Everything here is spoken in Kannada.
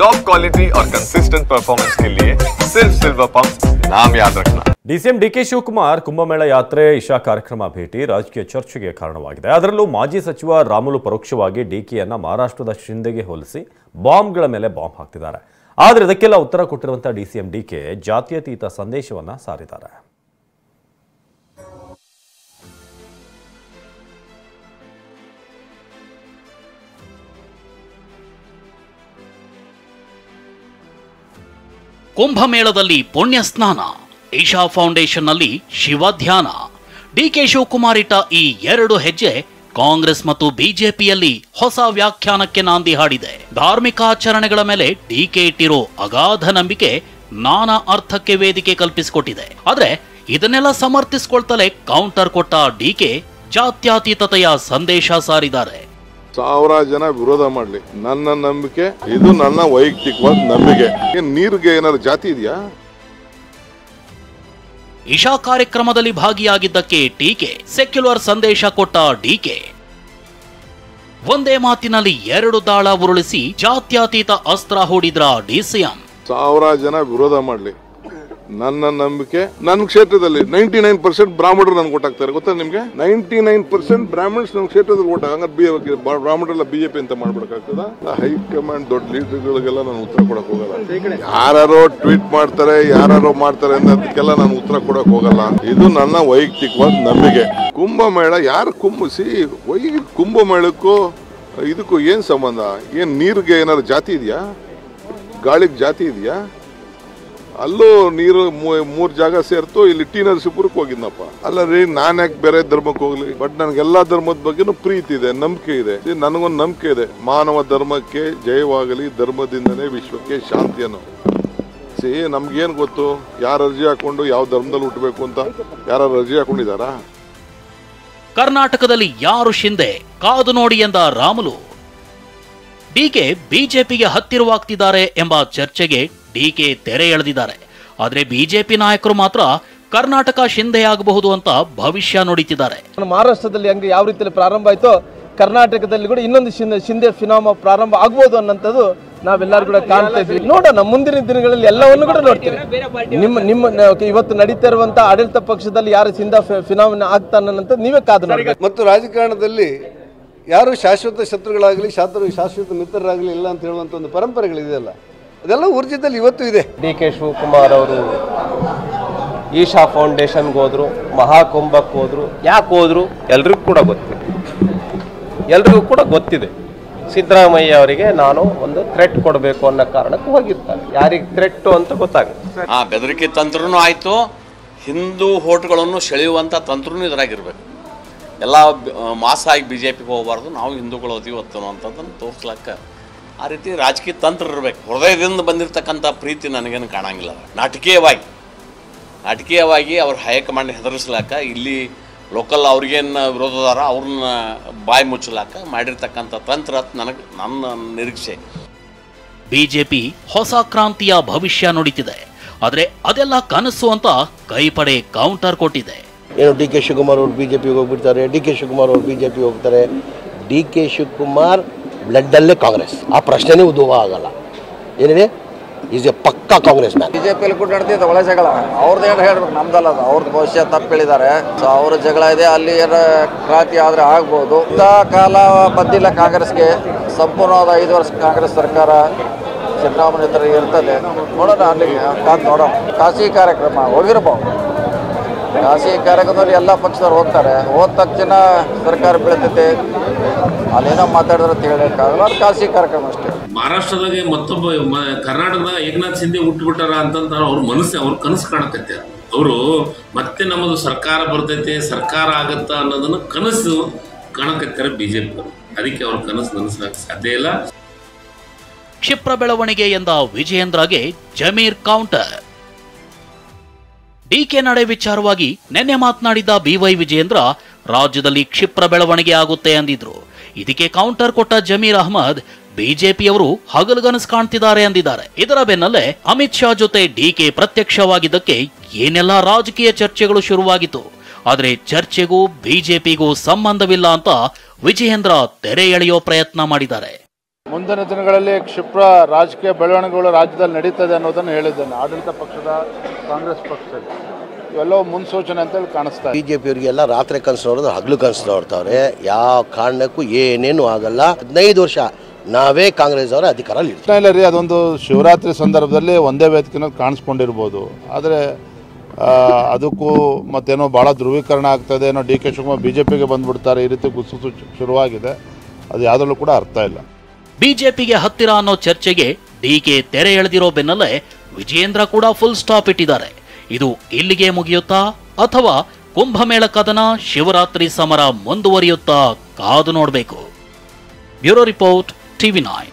टॉप क्वालिटी और कंसिस्टेंट परफॉर्मेंस के लिए सिर्फ सिल्वर पंप नाम याद रखना। ಡಿಸಿಎಂ ಡಿಕೆ ಶಿವಕುಮಾರ್ ಕುಂಭಮೇಳ ಯಾತ್ರೆ ಇಶಾ ಕಾರ್ಯಕ್ರಮ ಭೇಟಿ ರಾಜಕೀಯ ಚರ್ಚೆಗೆ ಕಾರಣವಾಗಿದೆ. ಅದರಲ್ಲೂ ಮಾಜಿ ಸಚಿವ ರಾಮುಲು ಪರೋಕ್ಷವಾಗಿ ಡಿಕೆಯನ್ನ ಮಹಾರಾಷ್ಟ್ರದ ಶಿಂದೆಗೆ ಹೋಲಿಸಿ ಬಾಂಬ್ಗಳ ಮೇಲೆ ಬಾಂಬ್ ಹಾಕ್ತಿದ್ದಾರೆ. ಆದರೆ ಇದಕ್ಕೆಲ್ಲ ಉತ್ತರ ಕೊಟ್ಟಿರುವಂತಹ ಡಿಸಿಎಂ ಡಿಕೆ ಜಾತ್ಯತೀತ ಸಂದೇಶವನ್ನ ಸಾರಿದ್ದಾರೆ. ಕುಂಭಮೇಳದಲ್ಲಿ ಪುಣ್ಯ ಸ್ನಾನ, ಇಶಾ ಫೌಂಡೇಶನ್ ನಲ್ಲಿ ಶಿವ ಧ್ಯಾನ. ಡಿಕೆ ಶಿವಕುಮಾರ್ ಇಟ್ಟ ಈ ಎರಡು ಹೆಜ್ಜೆ ಕಾಂಗ್ರೆಸ್ ಮತ್ತು ಬಿಜೆಪಿಯಲ್ಲಿ ಹೊಸ ವ್ಯಾಖ್ಯಾನಕ್ಕೆ ನಾಂದಿ ಹಾಡಿದೆ. ಧಾರ್ಮಿಕ ಆಚರಣೆಗಳ ಮೇಲೆ ಡಿಕೆ ಇಟ್ಟಿರೋ ಅಗಾಧ ನಂಬಿಕೆ ನಾನಾ ಅರ್ಥಕ್ಕೆ ವೇದಿಕೆ ಕಲ್ಪಿಸಿಕೊಟ್ಟಿದೆ. ಆದ್ರೆ ಇದನ್ನೆಲ್ಲ ಸಮರ್ಥಿಸಿಕೊಳ್ತಲೇ ಕೌಂಟರ್ ಕೊಟ್ಟ ಡಿಕೆ ಜಾತ್ಯತೀತತೆಯ ಸಂದೇಶ ಸಾರಿದ್ದಾರೆ. 1000 ಜನ ವಿರೋಧ ಮಾಡಲಿ, ನನ್ನ ನಂಬಿಕೆ ಇದು, ನನ್ನ ವೈಯಕ್ತಿಕವಾದ ನಂಬಿಕೆ. ನೀರಿಗೆ ಏನಾದ್ರು ಜಾತಿ ಇದೆಯಾ? ಇಶಾ ಕಾರ್ಯಕ್ರಮದಲ್ಲಿ ಭಾಗಿಯಾಗಿದ್ದಕ್ಕೆ ಟೀಕೆ, ಸೆಕ್ಯುಲರ್ ಸಂದೇಶ ಕೊಟ್ಟ ಡಿಕೆ. ಒಂದೇ ಮಾತಿನಲ್ಲಿ ಎರಡು ದಾಳ ಉರುಳಿಸಿ ಜಾತ್ಯತೀತ ಅಸ್ತ್ರ ಹೂಡಿದ್ರ ಡಿಸಿಎಂ. 1000 ಜನ ವಿರೋಧ ಮಾಡಲಿ, ನನ್ನ ನಂಬಿಕೆ, ನನ್ನ ಕ್ಷೇತ್ರದಲ್ಲಿ 99% ಬ್ರಾಹ್ಮಣರು ನನ್ಗೆ ಓಟ್ ಹಾಕ್ತಾರೆ. ಗೊತ್ತಾ ನಿಮ್ಗೆ? 99% ಬ್ರಾಹ್ಮಣ್ಸ್ ನನ್ನ ಕ್ಷೇತ್ರದಲ್ಲಿ ಓಟ್ ಹಂಗಾರೆ ಬ್ರಾಹ್ಮಣರೆಲ್ಲ ಬಿಜೆಪಿ ಅಂತ ಮಾಡ್ಬಿಡಕ್ಕಾಗ್ತದ? ಹೈಕಮಾಂಡ್ ದೊಡ್ಡ ಲೀಡರ್ಗಳಿಗೆಲ್ಲ ನಾನು ಉತ್ತರ ಕೊಡಕ್ ಹೋಗಲ್ಲ. ಯಾರು ಟ್ವೀಟ್ ಮಾಡ್ತಾರೆ, ಯಾರು ಮಾಡ್ತಾರೆ ಅನ್ನೋದಕ್ಕೆಲ್ಲ ನಾನು ಉತ್ತರ ಕೊಡಕ್ ಹೋಗಲ್ಲ. ಇದು ನನ್ನ ವೈಯಕ್ತಿಕವಾದ ನಂಬಿಕೆ. ಕುಂಭಮೇಳ ಯಾರು ಕುಂಭಮೇಳಕ್ಕೂ ಇದಕ್ಕೂ ಏನ್ ಸಂಬಂಧ? ಏನ್ ನೀರಿಗೆ ಏನಾದ್ರು ಜಾತಿ ಇದೆಯಾ? ಗಾಳಿಗೆ ಜಾತಿ ಇದೆಯಾ? ಅಲ್ಲೂ ನೀರು 3 ಜಾಗ ಸೇರ್ತು. ಇಲ್ಲಿ ಟಿ ನರಸೀಪುರಕ್ಕೆ ಹೋಗಿದ್ನಪ್ಪ. ಅಲ್ಲ ರೀ, ನಾನು ಯಾಕೆ ಬೇರೆ ಧರ್ಮಕ್ಕೆ ಹೋಗ್ಲಿ? ಬಟ್ ನನಗೆಲ್ಲಾ ಧರ್ಮದ ಬಗ್ಗೆನೂ ಪ್ರೀತಿ ಇದೆ, ನಂಬಿಕೆ ಇದೆ. ನನಗೊಂದು ನಂಬಿಕೆ ಇದೆ, ಮಾನವ ಧರ್ಮಕ್ಕೆ ಜಯವಾಗಲಿ, ಧರ್ಮದಿಂದನೇ ವಿಶ್ವಕ್ಕೆ ಶಾಂತಿ ಅನ್ನೋ. ನಮ್ಗೇನು ಗೊತ್ತು ಯಾರು ಅರ್ಜಿ ಹಾಕೊಂಡು ಯಾವ ಧರ್ಮದಲ್ಲಿ ಹುಟ್ಟಬೇಕು ಅಂತ? ಯಾರು ಅರ್ಜಿ ಹಾಕೊಂಡಿದಾರಾ? ಕರ್ನಾಟಕದಲ್ಲಿ ಯಾರು ಶಿಂದೆ ಕಾದು ನೋಡಿ ಎಂದ ರಾಮುಲು. ಡಿಕೆ ಬಿಜೆಪಿಗೆ ಹತ್ತಿರವಾಗ್ತಿದ್ದಾರೆ ಎಂಬ ಚರ್ಚೆಗೆ ಡಿಕೆ ತೆರೆ ಎಳೆದಿದ್ದಾರೆ. ಆದರೆ ಬಿಜೆಪಿ ನಾಯಕರು ಮಾತ್ರ ಕರ್ನಾಟಕ ಶಿಂದೆಯಾಗಬಹುದು ಅಂತ ಭವಿಷ್ಯ ನುಡಿತಿದ್ದಾರೆ. ಮಹಾರಾಷ್ಟ್ರದಲ್ಲಿ ಹಂಗೆ ಯಾವ ರೀತಿಯಲ್ಲಿ ಪ್ರಾರಂಭ ಆಯ್ತೋ ಕರ್ನಾಟಕದಲ್ಲಿ ಕೂಡ ಇನ್ನೊಂದು ಶಿಂದೆ ಫಿನಾಮ ಪ್ರಾರಂಭ ಆಗ್ಬೋದು ಅನ್ನೋಂಥದ್ದು ನಾವೆಲ್ಲರೂ ಕೂಡ ಕಾಣ್ತಾ ಇದ್ವಿ. ನೋಡೋಣ, ಮುಂದಿನ ದಿನಗಳಲ್ಲಿ ಎಲ್ಲವನ್ನು ಕೂಡ ನೋಡ್ತೀವಿ. ನಿಮ್ಮ ಇವತ್ತು ನಡೀತಾ ಇರುವಂತ ಆಡಳಿತ ಪಕ್ಷದಲ್ಲಿ ಯಾರು ಫಿನಾಮಿನ ಆಗ್ತಾನಂತ ನೀವೇ ಕಾದು ನೋಡಬೇಕು. ಮತ್ತು ರಾಜಕಾರಣದಲ್ಲಿ ಯಾರು ಶಾಶ್ವತ ಶತ್ರುಗಳಾಗಲಿ ಶಾಶ್ವತ ಮಿತ್ರರಾಗಲಿ ಇಲ್ಲ ಅಂತ ಹೇಳುವಂಥ ಒಂದು ಪರಂಪರೆಗಳಿದೆಯಲ್ಲ, ಅದೆಲ್ಲ ಊರ್ಜಿತದಲ್ಲಿ ಇವತ್ತು ಇದೆ. ಡಿಕೆ ಶಿವಕುಮಾರ್ ಅವರು ಈಶಾ ಫೌಂಡೇಶನ್ಗೆ ಹೋದ್ರು, ಮಹಾಕುಂಭಕ್ಕೆ ಹೋದ್ರು. ಯಾಕೆ ಹೋದ್ರು ಎಲ್ರಿಗೂ ಕೂಡ ಗೊತ್ತಿದೆ. ಸಿದ್ದರಾಮಯ್ಯ ಅವರಿಗೆ ನಾನು ಒಂದು ಥ್ರೆಟ್ ಕೊಡಬೇಕು ಅನ್ನೋ ಕಾರಣಕ್ಕೆ ಹೋಗಿರ್ತಾರೆ. ಯಾರಿಗೆ ಥ್ರೆಟ್ ಅಂತ ಗೊತ್ತಾಗುತ್ತೆ. ಬೆದರಿಕೆ ತಂತ್ರನೂ ಆಯಿತು, ಹಿಂದೂ ಹೋಟ್ಗಳನ್ನು ಸೆಳೆಯುವಂಥ ತಂತ್ರನೂ ಇದ್ರಾಗಿರ್ಬೇಕು. ಎಲ್ಲ ಮಾಸಾಗಿ ಬಿ ಜೆ ಪಿಗೆ ಹೋಗಬಾರ್ದು, ನಾವು ಹಿಂದೂಗಳು ಓದಿ ಹೊತ್ತನೋ ಅಂತದನ್ನು ತೋರಿಸ್ಲಕ್ಕ ಆ ರೀತಿ ರಾಜಕೀಯ ತಂತ್ರ ಇರಬೇಕು. ಹೃದಯದಿಂದ ಬಂದಿರತಕ್ಕಂಥ ಪ್ರೀತಿ ನನಗೇನು ಕಾಣಂಗಿಲ್ಲ. ನಾಟಕೀಯವಾಗಿ ಅವ್ರ ಹೈಕಮಾಂಡ್ ಹೆದರಿಸ್ಲಾಕ, ಇಲ್ಲಿ ಲೋಕಲ್ ಅವ್ರಿಗೇನು ವಿರೋಧದಾರ ಅವ್ರನ್ನ ಬಾಯಿ ಮುಚ್ಚಲಾಕ ಮಾಡಿರ್ತಕ್ಕಂಥ ತಂತ್ರ ನನ್ನ ನಿರೀಕ್ಷೆ. ಬಿಜೆಪಿ ಹೊಸ ಕ್ರಾಂತಿಯ ಭವಿಷ್ಯ ನುಡಿತಿದೆ. ಆದರೆ ಅದೆಲ್ಲ ಕನಸು ಅಂತ ಕೈಪಡೆ ಕೌಂಟರ್ ಕೊಟ್ಟಿದೆ. ಏನು ಡಿ ಕೆ ಶಿವಕುಮಾರ್ ಅವರು ಬಿಜೆಪಿಗೆ ಹೋಗ್ಬಿಡ್ತಾರೆ, ಡಿ ಕೆ ಶಿವಕುಮಾರ್ ಅವರು ಬಿಜೆಪಿ ಹೋಗ್ತಾರೆ. ಡಿ ಕೆ ಶಿವಕುಮಾರ್ ಬ್ಲಡ್ಡಲ್ಲೇ ಕಾಂಗ್ರೆಸ್, ಆ ಪ್ರಶ್ನೆನೇ ಉದ್ಭವ ಆಗಲ್ಲ. ಏನಿದೆ, ಈಸ್ ಎ ಪಕ್ಕಾ ಕಾಂಗ್ರೆಸ್ ಮ್ಯಾನ್. ಬಿಜೆಪಿಯಲ್ಲಿ ಕೂಡ ನಡ್ತಿದ್ದ ಒಳ್ಳೆ ಜಗಳ, ಅವ್ರದ್ದು ಏನು ಹೇಳ್ಬೇಕು, ನಮ್ದಲ್ಲ ಅದು. ಅವ್ರದ್ದು ಭವಿಷ್ಯ ತಪ್ಪು ಹೇಳಿದ್ದಾರೆ. ಸೊ ಅವ್ರ ಜಗಳ ಇದೆ, ಅಲ್ಲಿ ಏನು ಕ್ರಾಂತಿ ಆದರೆ ಆಗ್ಬೋದು. ಇಂಥ ಕಾಲ ಬಂದಿಲ್ಲ ಕಾಂಗ್ರೆಸ್ಗೆ. ಸಂಪೂರ್ಣವಾದ 5 ವರ್ಷ ಕಾಂಗ್ರೆಸ್ ಸರ್ಕಾರ ಸಿದ್ದರಾಮಯ್ಯ ಇರ್ತದೆ. ನೋಡೋಣ, ಅಲ್ಲಿಗೆ ಕಾದು ನೋಡೋಣ. ಖಾಸಗಿ ಕಾರ್ಯಕ್ರಮ ಹೋಗಿರ್ಬೋದು. ಖಾಸಗಿ ಕಾರ್ಯಕ್ರಮದಲ್ಲಿ ಎಲ್ಲ ಪಕ್ಷದವ್ರು ಹೋಗ್ತಾರೆ. ಹೋದ ತಕ್ಷಣ ಸರ್ಕಾರ ಬೀಳ್ತೈತೆ, ಅಲ್ಲೇನೋ ಮಾತಾಡಿದ್ರೆ ಅಂತ ಹೇಳಕ್ಕಾಗಲ್ಲ. ಅದು ಖಾಸಗಿ ಕಾರ್ಯಕ್ರಮ ಅಷ್ಟೇ. ಮಹಾರಾಷ್ಟ್ರದಾಗೆ ಮತ್ತೊಬ್ಬ ಕರ್ನಾಟಕದ ಏಕನಾಥ್ ಶಿಂದೆ ಹುಟ್ಟುಬಿಟ್ಟಾರ ಅಂತಂತ ಅವ್ರ ಕನಸು ಕಾಣಕತ್ತೆ. ಅವರು ಮತ್ತೆ ನಮ್ಮದು ಸರ್ಕಾರ ಬರ್ತೈತೆ, ಸರ್ಕಾರ ಆಗತ್ತಾ ಅನ್ನೋದನ್ನು ಕನಸು ಕಾಣಕತ್ತಾರೆ ಬಿಜೆಪಿ. ಅದಕ್ಕೆ ಅವ್ರ ಕನಸು ನನಸಕ್ಕೆ ಸಾಧ್ಯ ಇಲ್ಲ. ಕ್ಷಿಪ್ರ ಬೆಳವಣಿಗೆ ಎಂದ ವಿಜಯೇಂದ್ರಗೆ ಜಮೀರ್ ಕೌಂಟರ್. ಡಿಕೆ ನಡೆ ವಿಚಾರವಾಗಿ ನಿನ್ನೆ ಮಾತನಾಡಿದ ಬಿವೈ ವಿಜಯೇಂದ್ರ ರಾಜ್ಯದಲ್ಲಿ ಕ್ಷಿಪ್ರ ಬೆಳವಣಿಗೆ ಆಗುತ್ತೆ ಅಂದಿದ್ರು. ಇದಕ್ಕೆ ಕೌಂಟರ್ ಕೊಟ್ಟ ಜಮೀರ್ ಅಹ್ಮದ್ ಬಿಜೆಪಿಯವರು ಹಗಲುಗನಸು ಕಾಣ್ತಿದ್ದಾರೆ ಅಂದಿದ್ದಾರೆ. ಇದರ ಬೆನ್ನಲ್ಲೇ ಅಮಿತ್ ಶಾ ಜೊತೆ ಡಿಕೆ ಪ್ರತ್ಯಕ್ಷವಾಗಿದ್ದಕ್ಕೆ ಏನೆಲ್ಲ ರಾಜಕೀಯ ಚರ್ಚೆಗಳು ಶುರುವಾಗಿತ್ತು. ಆದರೆ ಚರ್ಚೆಗೂ ಬಿಜೆಪಿಗೂ ಸಂಬಂಧವಿಲ್ಲ ಅಂತ ವಿಜಯೇಂದ್ರ ತೆರೆ ಎಳೆಯೋ ಪ್ರಯತ್ನ ಮಾಡಿದ್ದಾರೆ. ಮುಂದಿನ ದಿನಗಳಲ್ಲಿ ಕ್ಷಿಪ್ರ ರಾಜಕೀಯ ಬೆಳವಣಿಗೆಗಳು ರಾಜ್ಯದಲ್ಲಿ ನಡೀತದೆ ಅನ್ನೋದನ್ನು ಹೇಳಿದ್ದೇನೆ. ಆಡಳಿತ ಪಕ್ಷದ ಕಾಂಗ್ರೆಸ್ ಪಕ್ಷದಲ್ಲಿ ಇವೆಲ್ಲವೂ ಮುನ್ಸೂಚನೆ ಅಂತೇಳಿ ಕಾಣಿಸ್ತಾ ಇದೆ. ಬಿಜೆಪಿಯವರಿಗೆಲ್ಲ ರಾತ್ರಿ ಕನಸು ನೋಡೋದು ಹಗಲು ಕನಸು ನೋಡ್ತಾವ್ರೆ. ಯಾವ ಕಾರಣಕ್ಕೂ ಏನೇನು ಆಗಲ್ಲ. 15 ವರ್ಷ ನಾವೇ ಕಾಂಗ್ರೆಸ್ ಅವರ ಅಧಿಕಾರ ಇಲ್ಲ ರೀ, ಅದೊಂದು ಶಿವರಾತ್ರಿ ಸಂದರ್ಭದಲ್ಲಿ ಒಂದೇ ವೇದಿಕೆನಲ್ಲಿ ಕಾಣಿಸ್ಕೊಂಡಿರ್ಬೋದು. ಆದರೆ ಅದಕ್ಕೂ ಮತ್ತೇನೋ ಭಾಳ ಧ್ರುವೀಕರಣ ಆಗ್ತದೆ, ಏನೋ ಡಿ ಕೆ ಶಿವಕುಮಾರ್ ಬಿಜೆಪಿಗೆ ಬಂದ್ಬಿಡ್ತಾರೆ, ಈ ರೀತಿ ಗುಸುಸು ಶುರುವಾಗಿದೆ. ಅದು ಯಾವುದರಲ್ಲೂ ಕೂಡ ಅರ್ಥ ಇಲ್ಲ. ಬಿಜೆಪಿಗೆ ಹತ್ತಿರ ಅನ್ನೋ ಚರ್ಚೆಗೆ ಡಿಕೆ ತೆರೆ ಎಳೆದಿರೋ ಬೆನ್ನಲ್ಲೇ ವಿಜಯೇಂದ್ರ ಕೂಡ ಫುಲ್ ಸ್ಟಾಪ್ ಇಟ್ಟಿದ್ದಾರೆ. ಇದು ಇಲ್ಲಿಗೆ ಮುಗಿಯುತ್ತಾ ಅಥವಾ ಕುಂಭಮೇಳ ಕದನ ಶಿವರಾತ್ರಿ ಸಮರ ಮುಂದುವರಿಯುತ್ತಾ ಕಾದು ನೋಡಬೇಕು. Bureau report, TV9.